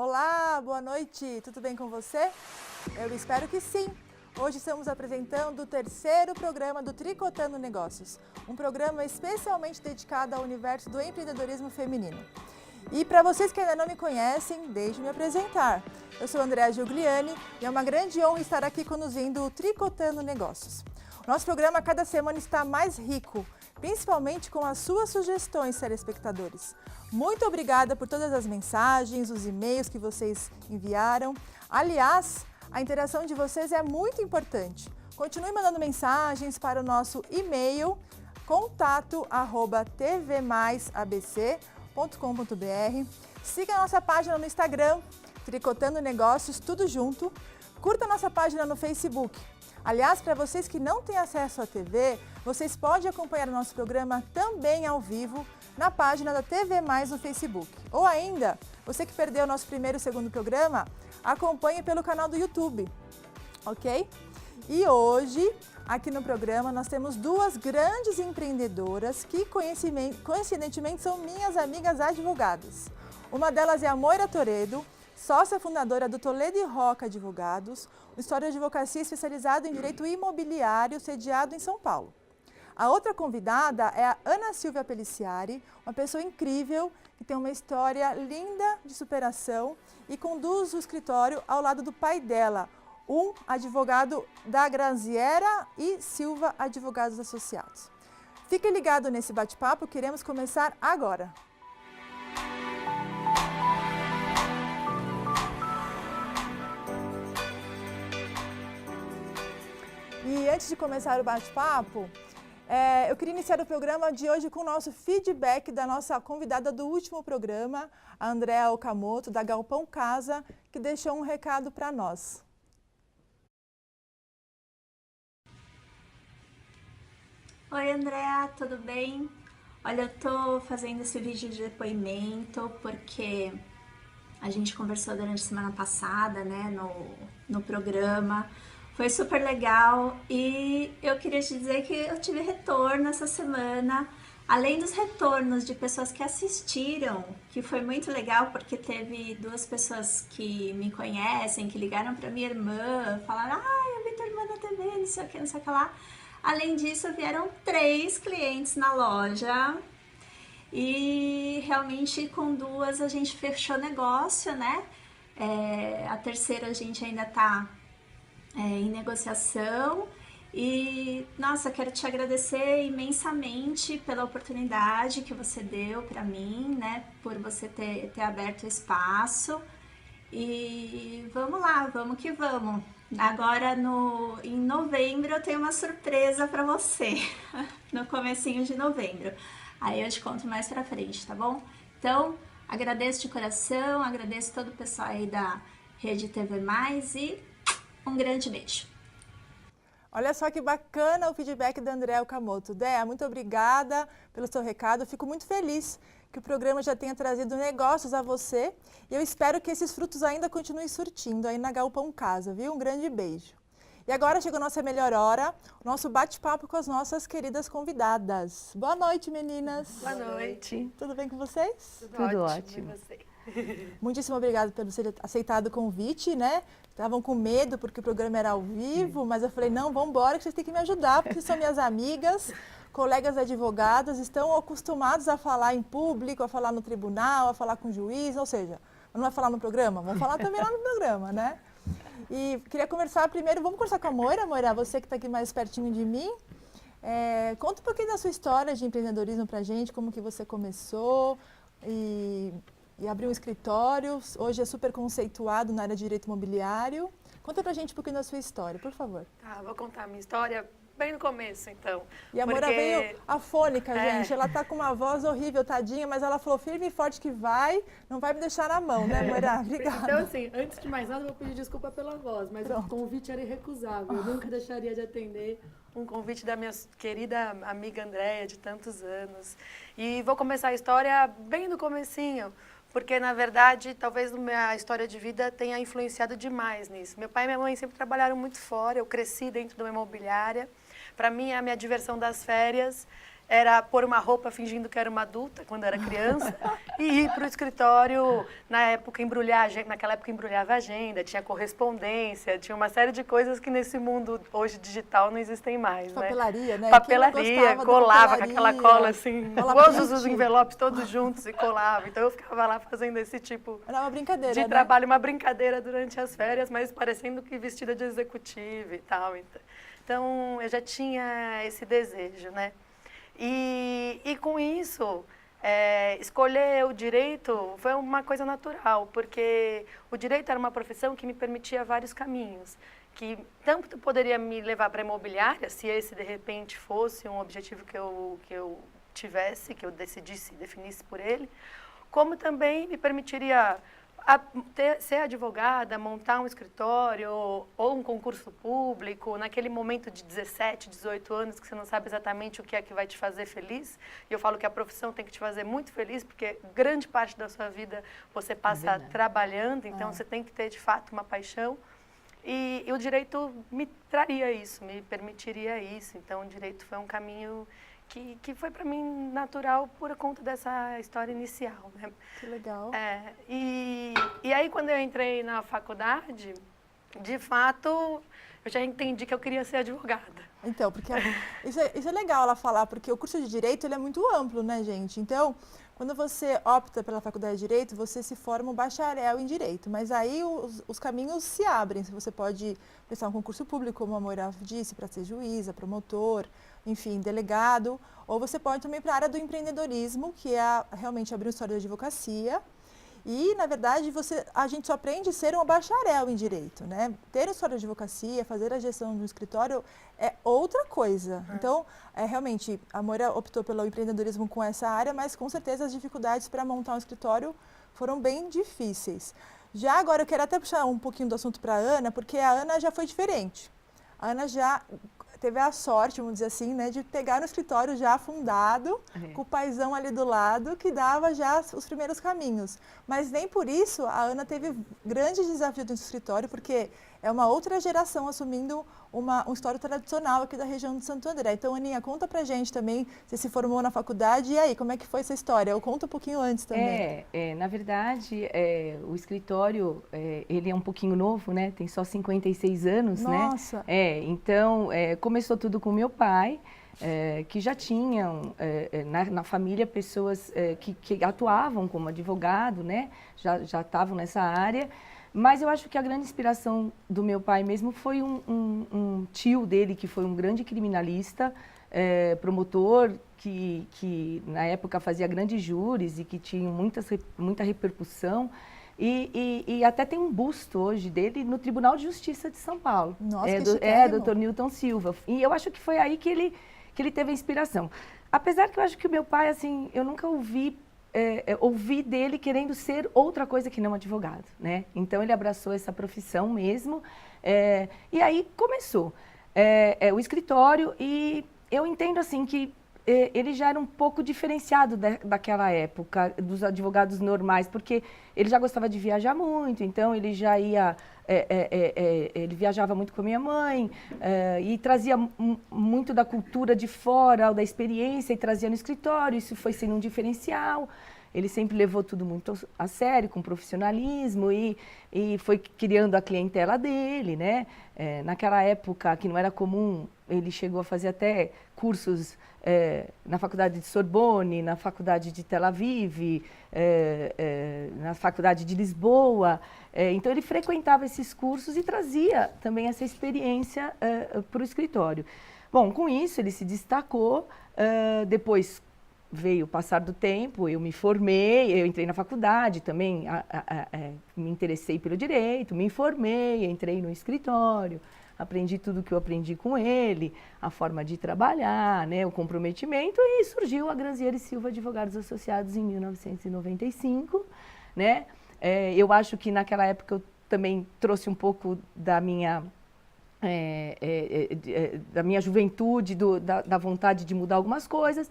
Olá, boa noite, tudo bem com você? Eu espero que sim. Hoje estamos apresentando o terceiro programa do Tricotando Negócios, um programa especialmente dedicado ao universo do empreendedorismo feminino. E para vocês que ainda não me conhecem, deixe-me me apresentar. Eu sou Andréa Giugliani e é uma grande honra estar aqui conduzindo o Tricotando Negócios. O nosso programa cada semana está mais rico, principalmente com as suas sugestões, telespectadores. Muito obrigada por todas as mensagens, os e-mails que vocês enviaram. Aliás, a interação de vocês é muito importante. Continue mandando mensagens para o nosso e-mail contato@tvmaisabc.com.br. Siga a nossa página no Instagram, Tricotando Negócios, tudo junto. Curta a nossa página no Facebook. Aliás, para vocês que não têm acesso à TV, vocês podem acompanhar o nosso programa também ao vivo na página da TV Mais no Facebook. Ou ainda, você que perdeu o nosso primeiro e segundo programa, acompanhe pelo canal do YouTube, ok? E hoje, aqui no programa, nós temos duas grandes empreendedoras que coincidentemente são minhas amigas advogadas. Uma delas é a Moira Toledo, sócia fundadora do Toledo e Roca Advogados, um escritório de advocacia especializado em direito imobiliário, sediado em São Paulo. A outra convidada é a Ana Silvia Peliciari, uma pessoa incrível, que tem uma história linda de superação e conduz o escritório ao lado do pai dela, um advogado da Graziera e Silva Advogados Associados. Fique ligado nesse bate-papo, queremos começar agora. E antes de começar o bate-papo, eu queria iniciar o programa de hoje com o nosso feedback da nossa convidada do último programa, a Andréa Okamoto, da Galpão Casa, que deixou um recado para nós. Oi, Andréa, tudo bem? Olha, eu tô fazendo esse vídeo de depoimento porque a gente conversou durante a semana passada, né, no programa. Foi super legal e eu queria te dizer que eu tive retorno essa semana, além dos retornos de pessoas que assistiram, que foi muito legal porque teve duas pessoas que me conhecem, que ligaram para minha irmã, falaram, eu vi tua irmã na TV, não sei o que, não sei o que lá. Além disso, vieram 3 clientes na loja e realmente com 2 a gente fechou negócio, né? A terceira a gente ainda tá em negociação e, nossa, quero te agradecer imensamente pela oportunidade que você deu para mim, né, por você ter aberto o espaço e vamos lá, vamos que vamos. Agora em novembro eu tenho uma surpresa para você, no comecinho de novembro, aí eu te conto mais pra frente, tá bom? Então, agradeço de coração, agradeço todo o pessoal aí da Rede TV Mais e um grande beijo. Olha só que bacana o feedback da Andréa Okamoto. Déa, muito obrigada pelo seu recado. Eu fico muito feliz que o programa já tenha trazido negócios a você. E eu espero que esses frutos ainda continuem surtindo aí na Galpão Casa, viu? Um grande beijo. E agora chegou a nossa melhor hora, o nosso bate-papo com as nossas queridas convidadas. Boa noite, meninas. Boa noite. Tudo bem com vocês? Tudo ótimo. Muitíssimo obrigada por ter aceitado o convite, né? Estavam com medo porque o programa era ao vivo, mas eu falei, não, vamos embora que vocês têm que me ajudar, porque são minhas amigas, colegas advogadas, estão acostumados a falar em público, a falar no tribunal, a falar com o juiz, ou seja, não vai falar no programa? Vamos falar também lá no programa, né? E queria conversar primeiro, vamos conversar com a Moira. Moira, você que está aqui mais pertinho de mim, conta um pouquinho da sua história de empreendedorismo pra gente, como que você começou e abriu um escritório, hoje é super conceituado na área de direito imobiliário. Conta pra gente um pouquinho da sua história, por favor. Tá, vou contar a minha história bem no começo, então. E a Moira veio afônica, gente. Ela tá com uma voz horrível, tadinha, mas ela falou firme e forte que vai, não vai me deixar na mão, né, Moira? Obrigada. Então, assim, antes de mais nada, eu vou pedir desculpa pela voz, mas o convite era irrecusável. Eu nunca deixaria de atender. Um convite da minha querida amiga Andréa, de tantos anos. E vou começar a história bem no comecinho, porque, na verdade, talvez a minha história de vida tenha influenciado demais nisso. Meu pai e minha mãe sempre trabalharam muito fora, eu cresci dentro de uma imobiliária. Para mim, a minha diversão das férias era pôr uma roupa fingindo que era uma adulta, quando era criança, e ir para o escritório, naquela época embrulhava agenda, tinha correspondência, tinha uma série de coisas que nesse mundo hoje digital não existem mais, né? Papelaria, né? Papelaria, colava com aquela cola assim, todos os print. envelopes todos juntos e colava. Então eu ficava lá fazendo esse tipo Era uma brincadeira, de né? trabalho, uma brincadeira durante as férias, mas parecendo que vestida de executiva e tal. Então eu já tinha esse desejo, né? E com isso, escolher o direito foi uma coisa natural, porque o direito era uma profissão que me permitia vários caminhos, que tanto poderia me levar para a imobiliária, se esse de repente fosse um objetivo que eu tivesse, que eu definisse por ele, como também me permitiria ser advogada, montar um escritório ou um concurso público, naquele momento de 17, 18 anos que você não sabe exatamente o que é que vai te fazer feliz. E eu falo que a profissão tem que te fazer muito feliz, porque grande parte da sua vida você passa trabalhando, então você tem que ter de fato uma paixão. E o direito me traria isso, me permitiria isso. Então o direito foi um caminho que foi para mim natural por conta dessa história inicial, né? Que legal. E aí quando eu entrei na faculdade, de fato, eu já entendi que eu queria ser advogada. Então, porque isso é legal ela falar, porque o curso de Direito ele é muito amplo, né, gente? Então, quando você opta pela faculdade de Direito, você se forma um bacharel em Direito, mas aí os caminhos se abrem. Você pode prestar um concurso público, como a Moira disse, para ser juíza, promotor, enfim, delegado, ou você pode também para a área do empreendedorismo, que é realmente abrir um história de advocacia. E, na verdade, a gente só aprende a ser um bacharel em Direito, né? Ter a história de advocacia, fazer a gestão de um escritório é outra coisa. Então, realmente, a Moira optou pelo empreendedorismo com essa área, mas com certeza as dificuldades para montar um escritório foram bem difíceis. Já agora, eu quero até puxar um pouquinho do assunto para a Ana, porque a Ana já foi diferente. A Ana já teve a sorte, vamos dizer assim, né, de pegar no escritório já fundado, com o paizão ali do lado, que dava já os primeiros caminhos. Mas nem por isso a Ana teve grandes desafios no escritório, porque é uma outra geração assumindo um escritório tradicional aqui da região de Santo André. Então, Aninha, conta pra gente também, você se formou na faculdade, e aí, como é que foi essa história? Eu conto um pouquinho antes também. Na verdade, o escritório, ele é um pouquinho novo, né? Tem só 56 anos, Nossa. né? Então, começou tudo com meu pai, que já tinham na família pessoas que atuavam como advogado, né? Já estavam nessa área. Mas eu acho que a grande inspiração do meu pai mesmo foi um tio dele, que foi um grande criminalista, promotor, que na época fazia grandes júris e que tinha muita repercussão. E até tem um busto hoje dele no Tribunal de Justiça de São Paulo. Nossa, que Dr. Newton Silva. E eu acho que foi aí que ele teve a inspiração. Apesar que eu acho que o meu pai, assim, eu nunca ouvi dele querendo ser outra coisa que não advogado, né? Então ele abraçou essa profissão mesmo, e aí começou o escritório, e eu entendo assim que ele já era um pouco diferenciado daquela época, dos advogados normais, porque ele já gostava de viajar muito, então ele já ia, ele viajava muito com a minha mãe, e trazia muito da cultura de fora, da experiência, e trazia no escritório, isso foi sendo um diferencial. Ele sempre levou tudo muito a sério, com profissionalismo, e foi criando a clientela dele, né? Naquela época, que não era comum, ele chegou a fazer até cursos na faculdade de Sorbonne, na faculdade de Tel Aviv, na faculdade de Lisboa. Então, ele frequentava esses cursos e trazia também essa experiência para o escritório. Bom, com isso, ele se destacou. Depois veio o passar do tempo, eu me formei, eu entrei na faculdade também, me interessei pelo direito, me informei, entrei no escritório, aprendi tudo que eu aprendi com ele, a forma de trabalhar, né, o comprometimento, e surgiu a Granzieri Silva Advogados Associados em 1995, né? Eu acho que naquela época eu também trouxe um pouco da minha juventude, da vontade de mudar algumas coisas.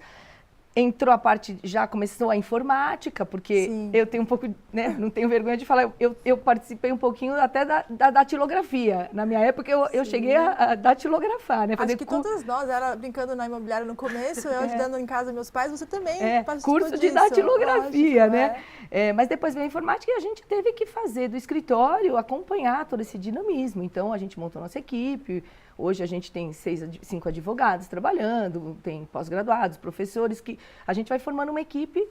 entrou a parte, já começou a informática, porque Sim. eu tenho um pouco, né, não tenho vergonha de falar, eu participei um pouquinho até da datilografia. Na minha época, eu cheguei a datilografar, né? Acho que todas nós, ela brincando na imobiliária no começo, eu ajudando em casa meus pais, você também participou curso de disso. datilografia, Lógico, né? Mas depois veio a informática e a gente teve que fazer do escritório, acompanhar todo esse dinamismo. Então, a gente montou nossa equipe. Hoje a gente tem 5 advogados trabalhando, tem pós-graduados, professores, que a gente vai formando uma equipe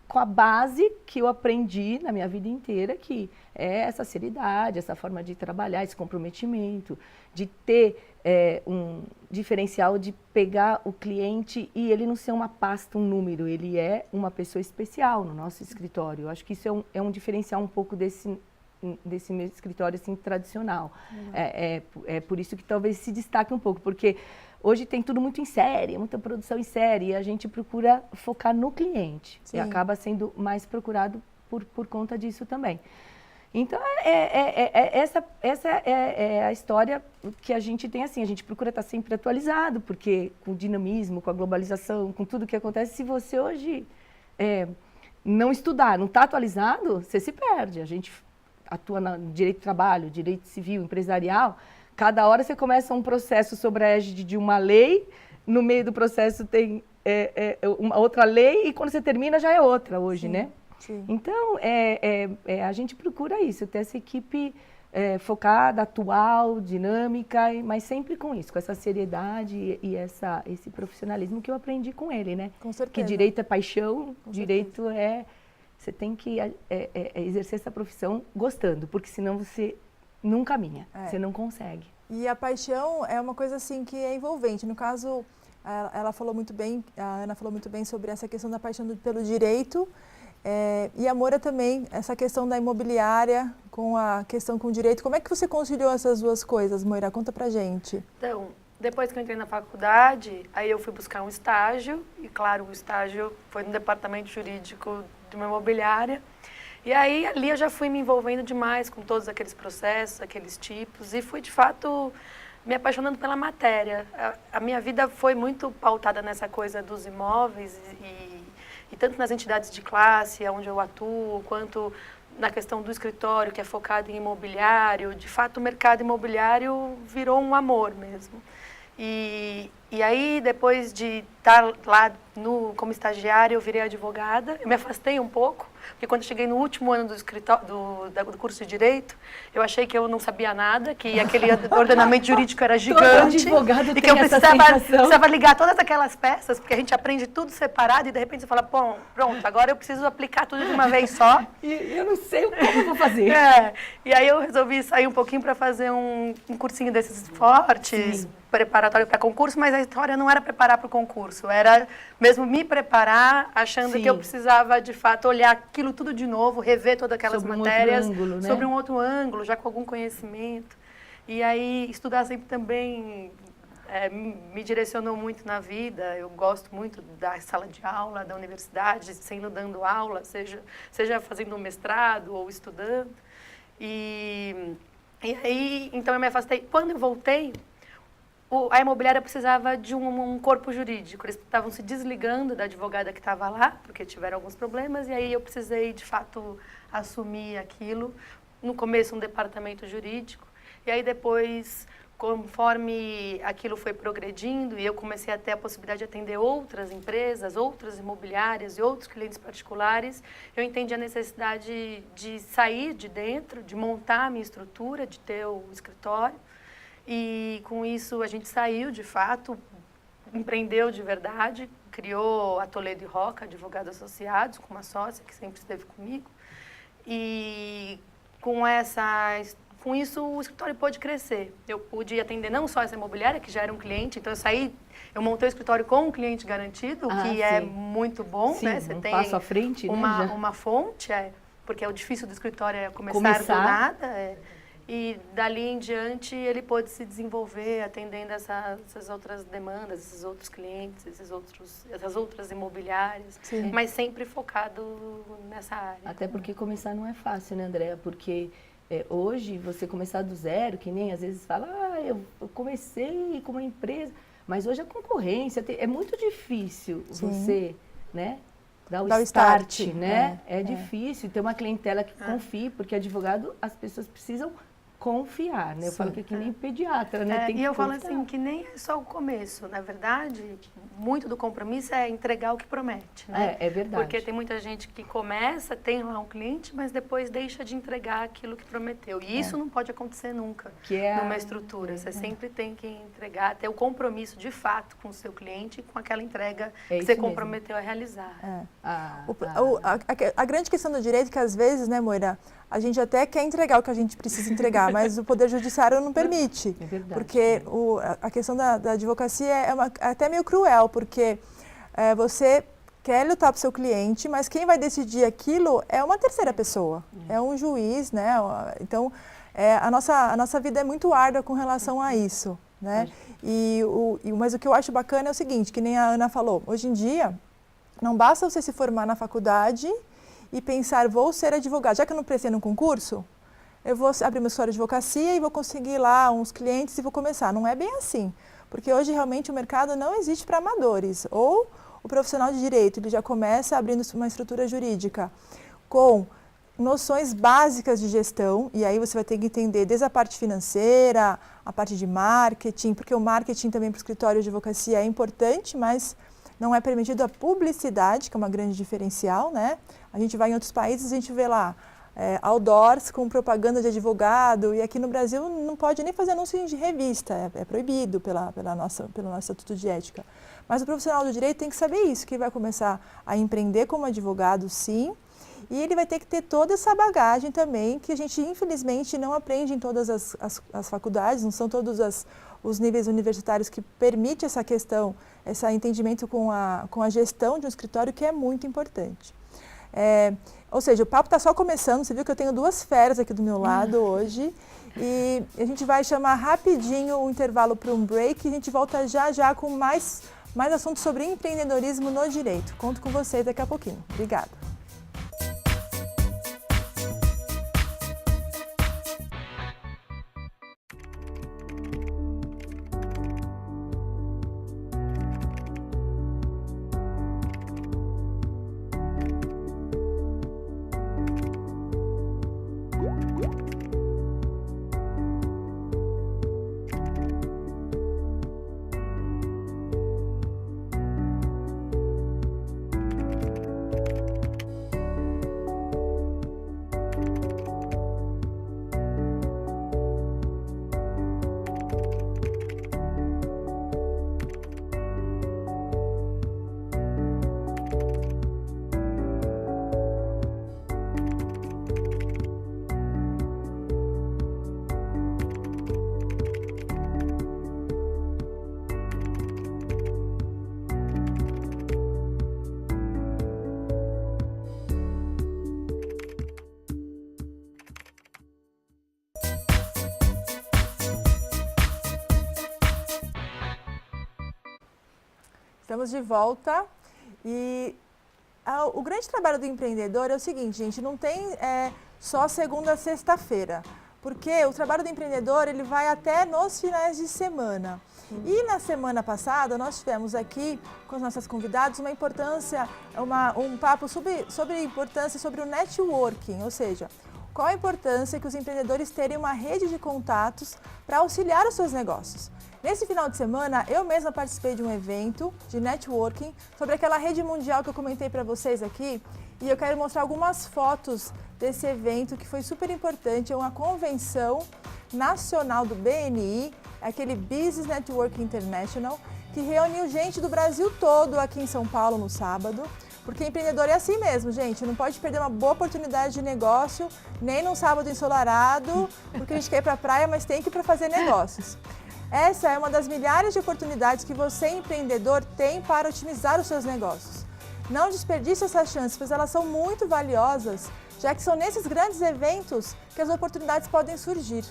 com a base que eu aprendi na minha vida inteira, que é essa seriedade, essa forma de trabalhar, esse comprometimento, de ter um diferencial de pegar o cliente e ele não ser uma pasta, um número, ele é uma pessoa especial no nosso escritório. Eu acho que isso é um diferencial um pouco desse meu escritório assim, tradicional. É por isso que talvez se destaque um pouco, porque hoje tem tudo muito em série, muita produção em série, e a gente procura focar no cliente. Sim. E acaba sendo mais procurado por conta disso também. Então, essa é a história que a gente tem, assim, a gente procura estar sempre atualizado, porque com o dinamismo, com a globalização, com tudo que acontece, se você hoje não estudar, não está atualizado, você se perde. A gente atua no direito do trabalho, direito civil, empresarial, cada hora você começa um processo sobre a égide de uma lei, no meio do processo tem uma outra lei e quando você termina já é outra hoje, Sim, né? sim. Então, a gente procura isso, ter essa equipe focada, atual, dinâmica, mas sempre com isso, com essa seriedade e esse profissionalismo que eu aprendi com ele, né? Com certeza. Que direito é paixão, Com direito você tem que exercer essa profissão gostando, porque senão você não caminha, você não consegue. E a paixão é uma coisa assim que é envolvente. No caso, ela falou muito bem, a Ana falou muito bem sobre essa questão da paixão pelo direito. E a Moura também, essa questão da imobiliária com a questão com o direito. Como é que você conciliou essas duas coisas, Moira? Conta pra gente. Então, depois que eu entrei na faculdade, aí eu fui buscar um estágio, e claro, o estágio foi no departamento jurídico de uma imobiliária. E aí, ali eu já fui me envolvendo demais com todos aqueles processos, aqueles tipos, e fui, de fato, me apaixonando pela matéria. A minha vida foi muito pautada nessa coisa dos imóveis, e tanto nas entidades de classe, onde eu atuo, quanto na questão do escritório, que é focado em imobiliário. De fato, o mercado imobiliário virou um amor mesmo. E aí, depois de estar lá como estagiária, eu virei advogada. Eu me afastei um pouco, porque quando cheguei no último ano do curso de Direito, eu achei que eu não sabia nada, que aquele ordenamento jurídico era gigante. Advogado e tem que eu essa precisava ligar todas aquelas peças, porque a gente aprende tudo separado e de repente você fala, bom, pronto, agora eu preciso aplicar tudo de uma vez só. E eu não sei como eu vou fazer. E aí eu resolvi sair um pouquinho para fazer um cursinho desses fortes, preparatório para concurso, mas a história não era preparar para o concurso, era mesmo me preparar, achando que eu precisava, de fato, olhar aquilo tudo de novo, rever todas aquelas matérias sobre um outro ângulo, já com algum conhecimento. E aí, estudar sempre também me direcionou muito na vida. Eu gosto muito da sala de aula, da universidade, sendo dando aula, seja fazendo um mestrado ou estudando. E aí, então, eu me afastei. Quando eu voltei, a imobiliária precisava de um corpo jurídico. Eles estavam se desligando da advogada que estava lá, porque tiveram alguns problemas, e aí eu precisei, de fato, assumir aquilo. No começo, um departamento jurídico, e aí depois, conforme aquilo foi progredindo, e eu comecei a ter a possibilidade de atender outras empresas, outras imobiliárias e outros clientes particulares, eu entendi a necessidade de sair de dentro, de montar a minha estrutura, de ter o escritório. E com isso a gente saiu, de fato, empreendeu de verdade, criou a Toledo e Roca, advogados associados, com uma sócia que sempre esteve comigo. E com isso o escritório pôde crescer. Eu pude atender não só essa imobiliária, que já era um cliente, então eu montei o escritório com um cliente garantido, que é muito bom, né? Você tem passo à frente, uma fonte, porque o difícil do escritório é começar do nada. E dali em diante ele pôde se desenvolver atendendo essas outras demandas, esses outros clientes, essas outras imobiliárias, mas sempre focado nessa área. Até porque começar não é fácil, né, Andréa? Porque hoje você começar do zero, que nem às vezes fala, eu comecei com uma empresa, mas hoje a concorrência, é muito difícil você né? Dar Dá o o start, start, né? É difícil ter uma clientela que confie, porque advogado as pessoas precisam confiar, né? Eu falo que é que nem pediatra, né? Tem que e eu falo confiar. assim, que nem é só o começo. Na verdade, muito do compromisso é entregar o que promete, né? É verdade. Porque tem muita gente que começa, tem lá um cliente, mas depois deixa de entregar aquilo que prometeu. E isso não pode acontecer nunca numa estrutura. Você sempre tem que entregar, ter o compromisso de fato com o seu cliente e com aquela entrega que você comprometeu a realizar. A grande questão do direito é que às vezes, né, Moira, a gente até quer entregar o que a gente precisa entregar, mas o Poder Judiciário não permite. É verdade. Porque a questão da advocacia é até meio cruel, porque você quer lutar para o seu cliente, mas quem vai decidir aquilo é uma terceira pessoa, é um juiz, né? Então, a nossa vida é muito árdua com relação a isso, né? Mas o que eu acho bacana é o seguinte, que nem a Ana falou, hoje em dia, não basta você se formar na faculdade e pensar, vou ser advogado. Já que eu não prestei no concurso, eu vou abrir meu escritório de advocacia e vou conseguir lá uns clientes e vou começar. Não é bem assim, porque hoje realmente o mercado não existe para amadores. Ou o profissional de direito, ele já começa abrindo uma estrutura jurídica com noções básicas de gestão, e aí você vai ter que entender desde a parte financeira, a parte de marketing, porque o marketing também para o escritório de advocacia é importante, mas não é permitido a publicidade, que é uma grande diferencial, né? A gente vai em outros países, a gente vê lá outdoors com propaganda de advogado, e aqui no Brasil não pode nem fazer anúncio de revista, é proibido pelo nosso Estatuto de Ética. Mas o profissional do direito tem que saber isso, que ele vai começar a empreender como advogado, sim, e ele vai ter que ter toda essa bagagem também, que a gente infelizmente não aprende em todas as faculdades, não são todos os níveis universitários que permite essa questão, esse entendimento com a gestão de um escritório, que é muito importante. Ou seja, o papo está só começando, você viu que eu tenho duas feras aqui do meu lado hoje, e a gente vai chamar rapidinho o intervalo para um break, e a gente volta já com mais assuntos sobre empreendedorismo no direito. Conto com vocês daqui a pouquinho. Obrigada. Estamos de volta e o grande trabalho do empreendedor é o seguinte, gente, não tem só segunda a sexta-feira, porque o trabalho do empreendedor ele vai até nos finais de semana. E na semana passada nós tivemos aqui com as nossas convidadas um papo sobre a importância sobre o networking, ou seja, qual a importância que os empreendedores terem uma rede de contatos para auxiliar os seus negócios. Nesse final de semana, eu mesma participei de um evento de networking sobre aquela rede mundial que eu comentei para vocês aqui, e eu quero mostrar algumas fotos desse evento que foi super importante. É uma convenção nacional do BNI, aquele Business Network International, que reuniu gente do Brasil todo aqui em São Paulo no sábado, porque empreendedor é assim mesmo, gente, não pode perder uma boa oportunidade de negócio, nem num sábado ensolarado, porque a gente quer ir para a praia, mas tem que ir para fazer negócios. Essa é uma das milhares de oportunidades que você, empreendedor, tem para otimizar os seus negócios. Não desperdice essas chances, pois elas são muito valiosas, já que são nesses grandes eventos que as oportunidades podem surgir.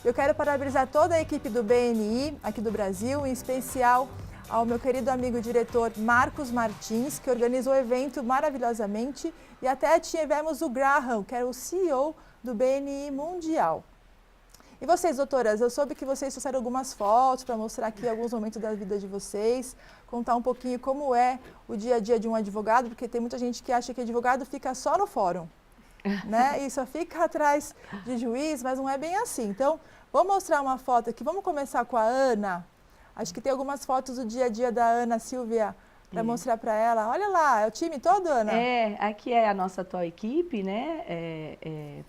Eu quero parabenizar toda a equipe do BNI, aqui do Brasil, em especial ao meu querido amigo diretor Marcos Martins, que organizou o evento maravilhosamente, e até tivemos o Graham, que era o CEO do BNI Mundial. E vocês, doutoras, eu soube que vocês trouxeram algumas fotos para mostrar aqui alguns momentos da vida de vocês, contar um pouquinho como é o dia a dia de um advogado, porque tem muita gente que acha que advogado fica só no fórum, né? E só fica atrás de juiz, mas não é bem assim. Então, vou mostrar uma foto aqui. Vamos começar com a Ana. Acho que tem algumas fotos do dia a dia da Ana Silvia para mostrar para ela. Olha lá, é o time todo, Ana? Aqui é a nossa atual equipe, né?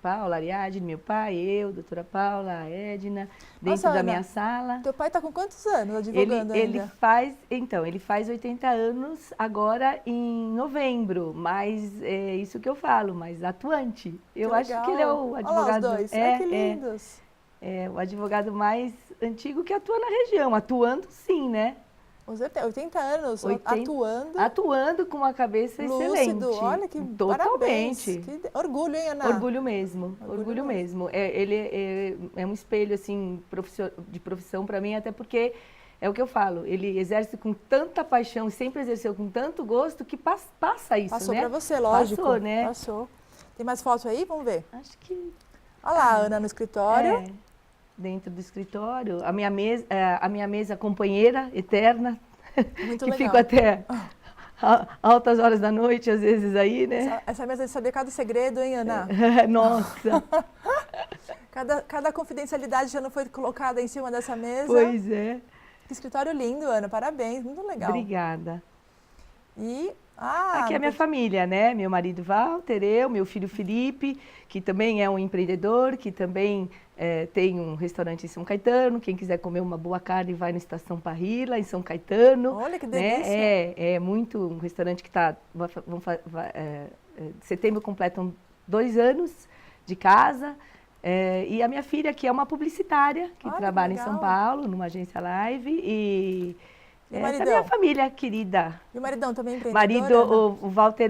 Paula, Ariadne, meu pai, eu, doutora Paula, a Edna, dentro da minha sala. Teu pai está com quantos anos advogando ainda? Ele faz 80 anos agora em novembro, mas é isso que eu falo, mas atuante. Eu acho que ele é o advogado... Olha lá os dois, ai, que lindos. É o advogado mais antigo que atua na região, atuando sim, né? 80 anos atuando. Atuando com uma cabeça lúcido, excelente. Olha que totalmente. Que orgulho, hein, Ana? Orgulho mesmo. Ele é um espelho assim de profissão para mim, até porque é o que eu falo. Ele exerce com tanta paixão, sempre exerceu com tanto gosto que passa isso, Passou né? para você, lógico. Passou, né? Passou. Tem mais fotos aí? Vamos ver. Acho que. Olha lá, a Ana no escritório. Dentro do escritório, a minha mesa companheira eterna, Muito que legal. fico até altas horas da noite, às vezes aí, né? Essa mesa de saber cada segredo, hein, Ana? Nossa! Cada confidencialidade já não foi colocada em cima dessa mesa. Pois é. Que escritório lindo, Ana, parabéns, muito legal. Obrigada. E aqui é a minha família, né? Meu marido Walter, meu filho Felipe, que também é um empreendedor, que também tem um restaurante em São Caetano. Quem quiser comer uma boa carne vai na Estação Parrilla, em São Caetano. Olha que delícia! Né? É muito um restaurante que está... setembro completam 2 anos de casa. E a minha filha, que é uma publicitária, que trabalha em São Paulo, numa agência live. E essa é a minha família querida. E o maridão também empreendedor? O Walter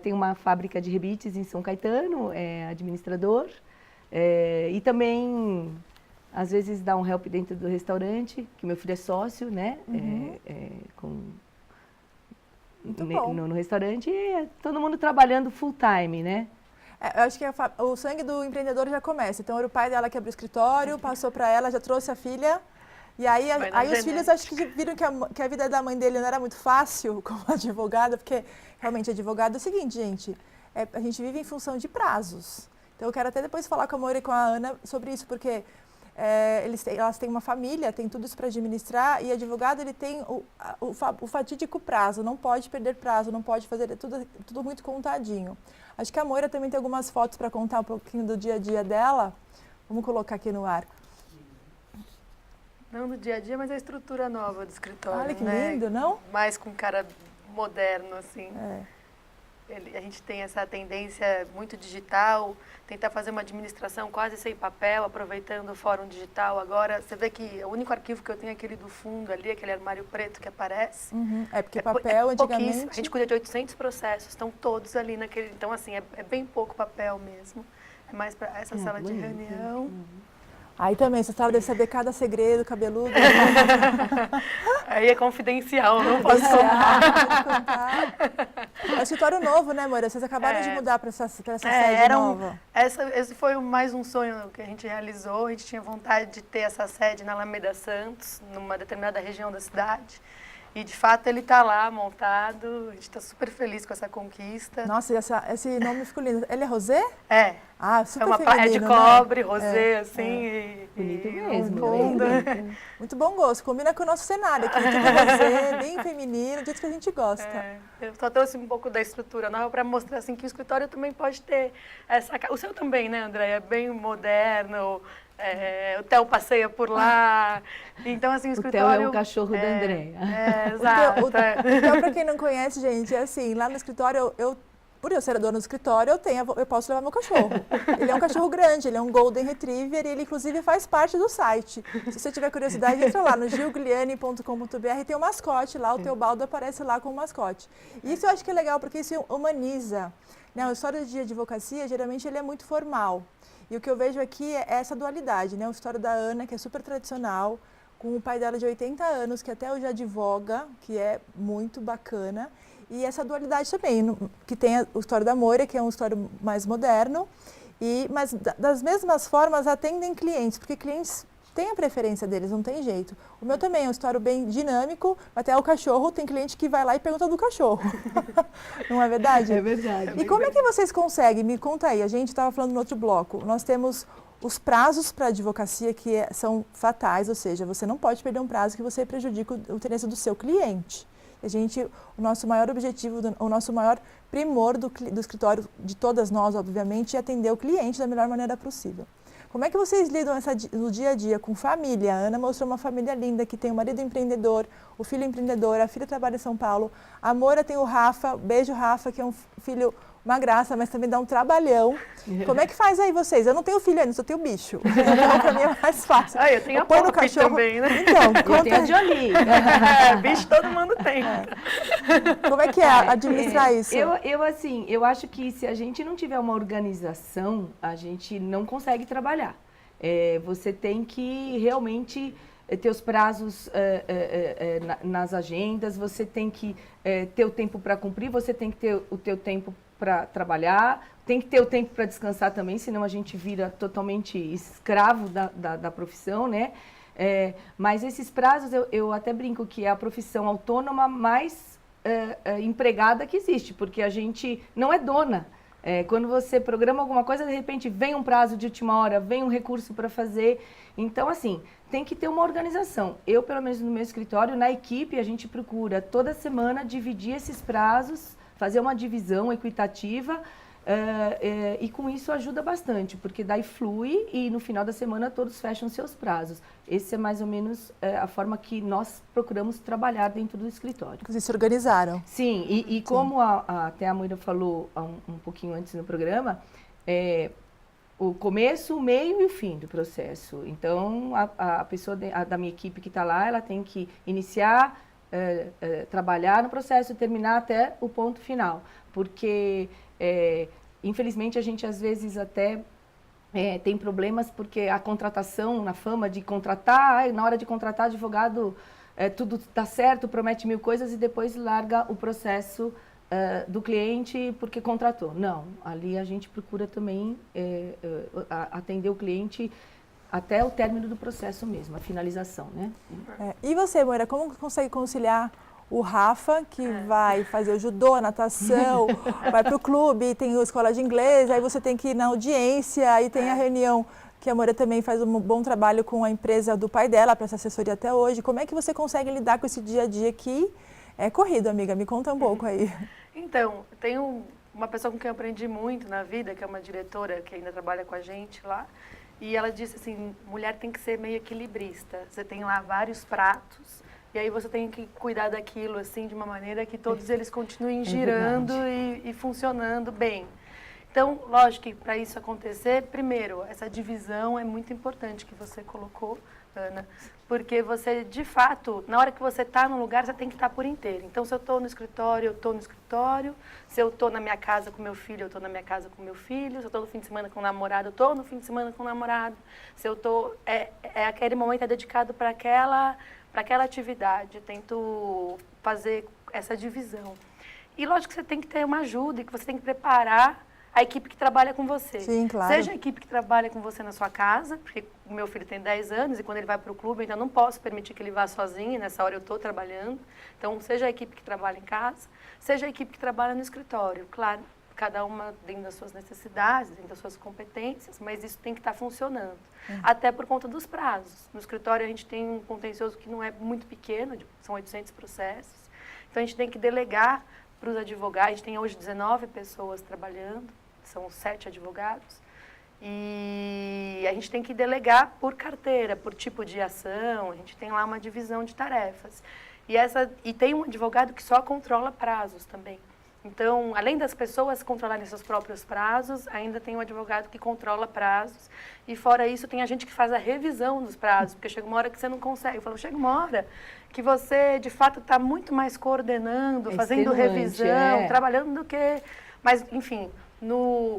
tem uma fábrica de rebites em São Caetano, é administrador. E também, às vezes, dá um help dentro do restaurante, que meu filho é sócio, né? No restaurante. E todo mundo trabalhando full time, né? Eu acho que o sangue do empreendedor já começa. Então, era o pai dela que abriu o escritório, passou para ela, já trouxe a filha. E aí os filhos acho que viram que a vida da mãe dele não era muito fácil como advogada, porque realmente advogado é o seguinte, gente, a gente vive em função de prazos. Então eu quero até depois falar com a Moira e com a Ana sobre isso, porque elas têm uma família, tem tudo isso para administrar, e advogado ele tem o fatídico prazo, não pode perder prazo, não pode fazer tudo muito contadinho. Acho que a Moira também tem algumas fotos para contar um pouquinho do dia a dia dela. Vamos colocar aqui no ar. Não do dia a dia, mas a estrutura nova do escritório. Olha que lindo, não? Mais com cara moderno, assim. A gente tem essa tendência muito digital, tentar fazer uma administração quase sem papel, aproveitando o fórum digital. Agora, você vê que o único arquivo que eu tenho é aquele do fundo ali, aquele armário preto que aparece. Porque papel, antigamente... A gente cuida de 800 processos, estão todos ali naquele... Então, assim, é bem pouco papel mesmo. É mais para essa sala de reunião. Aí também, você deve saber cada segredo cabeludo. Aí é confidencial, não posso contar. É um escritório novo, né, Moira? Vocês acabaram de mudar para essa sede nova. Esse foi mais um sonho que a gente realizou. A gente tinha vontade de ter essa sede na Alameda Santos, numa determinada região da cidade. E, de fato, ele está lá montado. A gente está super feliz com essa conquista. Nossa, esse nome ficou lindo. Ele é rosé? É. Super feminino, é de cobre, né? rosé, assim. Bonito mesmo. Muito bom gosto. Combina com o nosso cenário aqui. Tudo rosé, bem feminino, do jeito que a gente gosta. Eu só trouxe um pouco da estrutura nova para mostrar assim, que o escritório também pode ter essa... O seu também, né, André? É bem moderno. O Theo passeia por lá. Então, assim, o escritório... O Theo é o cachorro da Andréia. Exato. O Theo, para quem não conhece, gente, é assim, lá no escritório, por eu ser a dona do escritório, eu posso levar meu cachorro. Ele é um cachorro grande, ele é um Golden Retriever e ele, inclusive, faz parte do site. Se você tiver curiosidade, entra lá no gilgugliani.com.br, tem o mascote lá, o Teobaldo aparece lá com o mascote. E isso eu acho que é legal, porque isso humaniza. Né? A história de advocacia, geralmente, ele é muito formal. E o que eu vejo aqui é essa dualidade, né? A história da Ana, que é super tradicional, com o pai dela de 80 anos, que até hoje advoga, que é muito bacana. E essa dualidade também, que tem a história da Moira, que é um história mais moderno. Mas das mesmas formas atendem clientes, porque clientes têm a preferência deles, não tem jeito. O meu também é um história bem dinâmico, até o cachorro, tem cliente que vai lá e pergunta do cachorro. Não é verdade? É verdade. E como é que vocês conseguem? Me conta aí, a gente estava falando no outro bloco, nós temos os prazos para advocacia que são fatais, ou seja, você não pode perder um prazo que você prejudica o interesse do seu cliente. O nosso maior objetivo, o nosso maior primor do escritório, de todas nós, obviamente, é atender o cliente da melhor maneira possível. Como é que vocês lidam no dia a dia com família? A Ana mostrou uma família linda que tem o marido empreendedor, o filho empreendedor, a filha trabalha em São Paulo. A Moura tem o Rafa, beijo Rafa, que é um filho, uma graça, mas também dá um trabalhão. Como é que faz aí vocês? Eu não tenho filho ainda, só tenho bicho. Então, pra mim é mais fácil. Eu tenho a Pop também, né? Então, Eu tenho a Jolie. Bicho todo mundo tem. Como é que é administrar isso? Eu acho que se a gente não tiver uma organização, a gente não consegue trabalhar. Você tem que realmente ter os prazos nas agendas, você tem que ter o tempo para cumprir, você tem que ter o teu tempo para trabalhar, tem que ter o tempo para descansar também, senão a gente vira totalmente escravo da profissão, né? Mas esses prazos, eu até brinco que é a profissão autônoma mais empregada que existe, porque a gente não é dona. Quando você programa alguma coisa, de repente vem um prazo de última hora, vem um recurso para fazer. Então, assim, tem que ter uma organização. Eu, pelo menos no meu escritório, na equipe, a gente procura toda semana dividir esses prazos, fazer uma divisão equitativa, e com isso ajuda bastante, porque daí flui e no final da semana todos fecham seus prazos. Esse é mais ou menos a forma que nós procuramos trabalhar dentro do escritório. Vocês se organizaram? Sim, e como até a Moira falou um pouquinho antes no programa, o começo, o meio e o fim do processo. Então, a pessoa da minha equipe que está lá, ela tem que iniciar, trabalhar no processo e terminar até o ponto final. Porque, infelizmente, a gente às vezes até tem problemas porque a contratação, na fama de contratar, na hora de contratar advogado, tudo está certo, promete 1000 coisas e depois larga o processo do cliente porque contratou. Não, ali a gente procura também atender o cliente até o término do processo mesmo, a finalização, né? E você, Moira, como consegue conciliar o Rafa, que vai fazer o judô, a natação, vai para o clube, tem a escola de inglês, aí você tem que ir na audiência, aí tem a reunião, que a Moira também faz um bom trabalho com a empresa do pai dela, para essa assessoria até hoje. Como é que você consegue lidar com esse dia a dia que é corrido, amiga? Me conta um pouco aí. Então, tenho uma pessoa com quem eu aprendi muito na vida, que é uma diretora que ainda trabalha com a gente lá, e ela disse assim, mulher tem que ser meio equilibrista. Você tem lá vários pratos, e aí você tem que cuidar daquilo assim de uma maneira que todos eles continuem girando e funcionando bem. Então, lógico que para isso acontecer, primeiro, essa divisão é muito importante que você colocou, Ana, porque você, de fato, na hora que você está no lugar, você tem que estar por inteiro. Então, se eu estou no escritório, eu estou no escritório. Se eu estou na minha casa com meu filho, eu estou na minha casa com meu filho. Se eu estou no fim de semana com o namorado, eu estou no fim de semana com o namorado. Se eu estou... aquele momento é dedicado para aquela atividade. Eu tento fazer essa divisão. E, lógico que você tem que ter uma ajuda e que você tem que preparar a equipe que trabalha com você. Sim, claro. Seja a equipe que trabalha com você na sua casa, porque o meu filho tem 10 anos e quando ele vai para o clube, então eu não posso permitir que ele vá sozinho, nessa hora eu estou trabalhando. Então, seja a equipe que trabalha em casa, seja a equipe que trabalha no escritório. Claro, cada uma dentro das suas necessidades, dentro das suas competências, mas isso tem que estar funcionando. Até por conta dos prazos. No escritório a gente tem um contencioso que não é muito pequeno, são 800 processos. Então, a gente tem que delegar para os advogados. A gente tem hoje 19 pessoas trabalhando, são 7 advogados, e a gente tem que delegar por carteira, por tipo de ação, a gente tem lá uma divisão de tarefas. E tem um advogado que só controla prazos também. Então, além das pessoas controlarem seus próprios prazos, ainda tem um advogado que controla prazos, e fora isso tem a gente que faz a revisão dos prazos, porque chega uma hora que você não consegue. Eu falo, chega uma hora que você, de fato, está muito mais coordenando, fazendo revisão, trabalhando do que... Mas, enfim...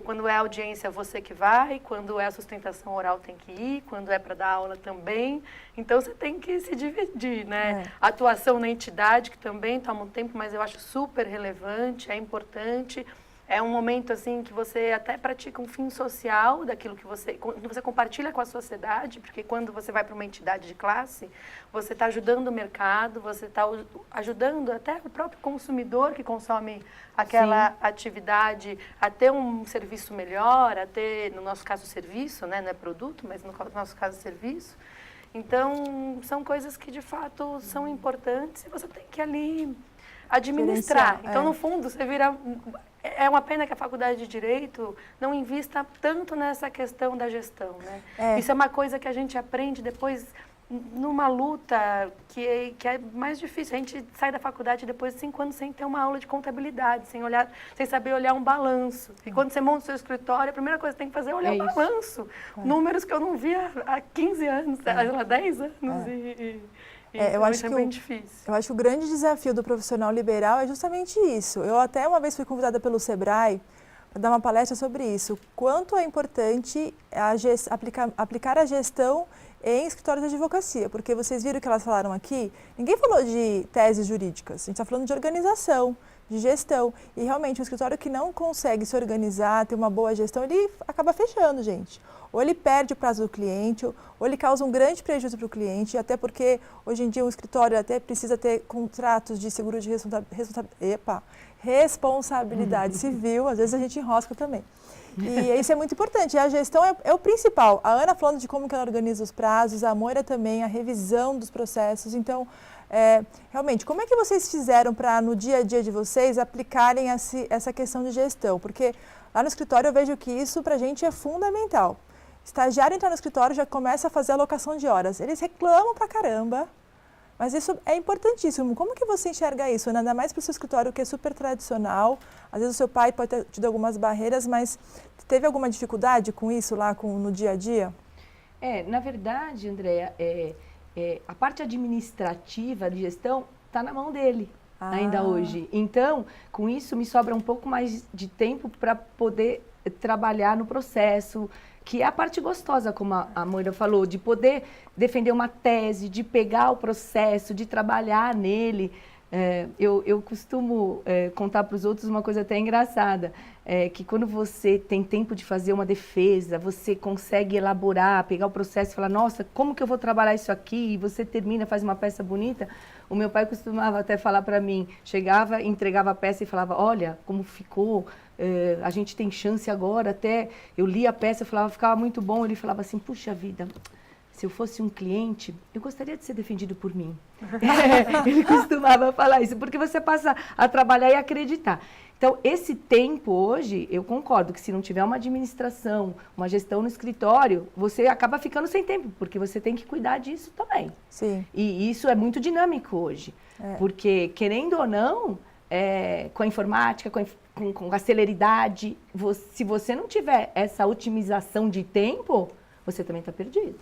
quando é audiência, você que vai, quando é a sustentação oral tem que ir, quando é para dar aula também. Então, você tem que se dividir, né? A atuação na entidade, que também toma um tempo, mas eu acho super relevante, é importante. É um momento assim que você até pratica um fim social daquilo que você compartilha com a sociedade, porque quando você vai para uma entidade de classe, você está ajudando o mercado, você está ajudando até o próprio consumidor que consome aquela atividade a ter um serviço melhor, a ter, no nosso caso, serviço, né? Não é produto, mas no nosso caso, serviço. Então, são coisas que, de fato, são importantes e você tem que ali administrar. Então, no fundo, você vira... É uma pena que a Faculdade de Direito não invista tanto nessa questão da gestão, né? Isso é uma coisa que a gente aprende depois numa luta que é mais difícil. A gente sai da faculdade depois de 5 anos sem ter uma aula de contabilidade, sem saber olhar um balanço. E quando você monta o seu escritório, a primeira coisa que você tem que fazer é olhar o balanço. Números que eu não via há 15 anos, há 10 anos. Eu acho que bem difícil. Eu acho que o grande desafio do profissional liberal é justamente isso. Eu até uma vez fui convidada pelo Sebrae para dar uma palestra sobre isso. Quanto é importante aplicar a gestão em escritórios de advocacia, porque vocês viram o que elas falaram aqui? Ninguém falou de teses jurídicas, a gente está falando de organização, de gestão. E realmente um escritório que não consegue se organizar, ter uma boa gestão, ele acaba fechando, gente. Ou ele perde o prazo do cliente, ou ele causa um grande prejuízo para o cliente, até porque hoje em dia um escritório até precisa ter contratos de seguro de responsabilidade civil, às vezes a gente enrosca também. E isso é muito importante, e a gestão é o principal. A Ana falando de como que ela organiza os prazos, a Moira também, a revisão dos processos. Então, realmente, como é que vocês fizeram para, no dia a dia de vocês, aplicarem essa questão de gestão? Porque lá no escritório eu vejo que isso para a gente é fundamental. Estagiário entrar no escritório já começa a fazer alocação de horas. Eles reclamam pra caramba, mas isso é importantíssimo. Como que você enxerga isso? Ainda mais para o seu escritório que é super tradicional. Às vezes o seu pai pode ter tido algumas barreiras, mas teve alguma dificuldade com isso lá no dia a dia? Na verdade, Andréa, a parte administrativa de gestão está na mão dele ainda hoje. Então, com isso me sobra um pouco mais de tempo para poder trabalhar no processo, que é a parte gostosa, como a Moira falou, de poder defender uma tese, de pegar o processo, de trabalhar nele. Eu costumo contar para os outros uma coisa até engraçada, que quando você tem tempo de fazer uma defesa, você consegue elaborar, pegar o processo e falar, nossa, como que eu vou trabalhar isso aqui? E você termina, faz uma peça bonita. O meu pai costumava até falar para mim, chegava, entregava a peça e falava, olha, como ficou, a gente tem chance agora, até eu li a peça, eu falava, ficava muito bom. Ele falava assim, puxa vida, se eu fosse um cliente, eu gostaria de ser defendido por mim. Ele costumava falar isso, porque você passa a trabalhar e acreditar. Então, esse tempo hoje, eu concordo que se não tiver uma administração, uma gestão no escritório, você acaba ficando sem tempo, porque você tem que cuidar disso também. Sim. E isso é muito dinâmico hoje, porque, querendo ou não, com a informática, com a celeridade, se você não tiver essa otimização de tempo, você também está perdido.